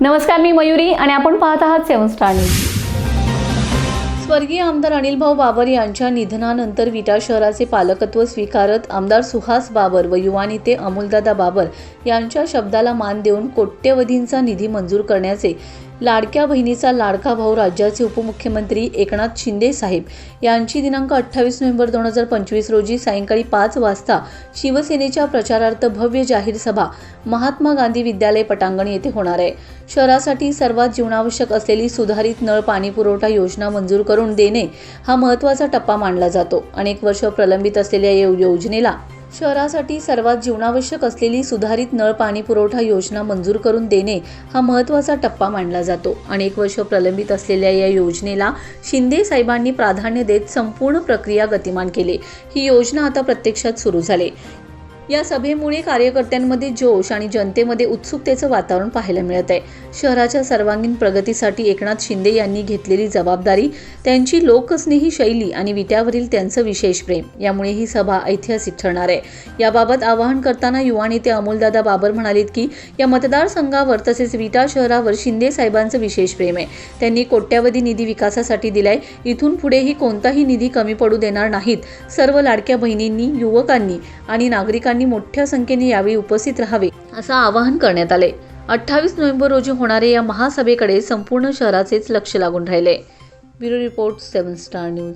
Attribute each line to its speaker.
Speaker 1: नमस्कार, मी मयुरी आणि आपण पाहत आहात 7 स्टार न्यूज। स्वर्गीय आमदार अनिलभाऊ बाबर यांच्या निधनानंतर विटा शहराचे पालकत्व स्वीकारत आमदार सुहास बाबर व युवा नेते अमोलदादा बाबर यांच्या शब्दाला मान देऊन कोट्यवधींचा निधी मंजूर करण्याचे लाडक्या बहिणीचा लाडका भाऊ राज्याचे उपमुख्यमंत्री एकनाथ शिंदे साहेब यांची दिनांक 28 नोव्हेंबर 2025 रोजी सायंकाळी 5 वाजता शिवसेनेच्या प्रचारार्थ भव्य जाहीर सभा महात्मा गांधी विद्यालय पटांगण येथे होणार आहे। शहरासाठी सर्वात जीवनावश्यक असलेली सुधारित नळ पाणी पुरवठा योजना मंजूर करून देणे हा महत्त्वाचा टप्पा मानला जातो। अनेक वर्ष प्रलंबित असलेल्या या योजनेला शहरासाठी सर्वात जीवनावश्यक असलेली सुधारित नळ पाणी पुरवठा योजना मंजूर करून देणे हा महत्त्वाचा टप्पा मानला जातो। अनेक वर्ष प्रलंबित असलेल्या या योजनेला शिंदे साहेबांनी प्राधान्य देत संपूर्ण प्रक्रिया गतिमान केली। ही योजना आता प्रत्यक्षात सुरू झाली। या सभेमुळे कार्यकर्त्यांमध्ये जोश आणि जनतेमध्ये उत्सुकतेचं वातावरण पाहायला मिळत आहे। शहराच्या सर्वांगीण प्रगतीसाठी एकनाथ शिंदे यांनी घेतलेली जबाबदारी, त्यांची लोकस्नेही शैली आणि विट्यावरील त्यांचं विशेष प्रेम यामुळे ही सभा ऐतिहासिक ठरणार आहे। याबाबत आवाहन करताना युवा नेते अमोलदादा बाबर म्हणालेत की या मतदारसंघावर तसेच विटा शहरावर शिंदे साहेबांचं विशेष प्रेम आहे। त्यांनी कोट्यवधी निधी विकासासाठी दिलाय। इथून पुढेही कोणताही निधी कमी पडू देणार नाहीत। सर्व लाडक्या बहिणींनी, युवकांनी आणि नागरिकांनी मोठ्या संख्येने यावेळी उपस्थित राहावे असं आवाहन करण्यात आले। 28 नोव्हेंबर रोजी होणाऱ्या या महासभेकडे संपूर्ण शहराचेच लक्ष लागून राहिले। Bureau report 7 star news.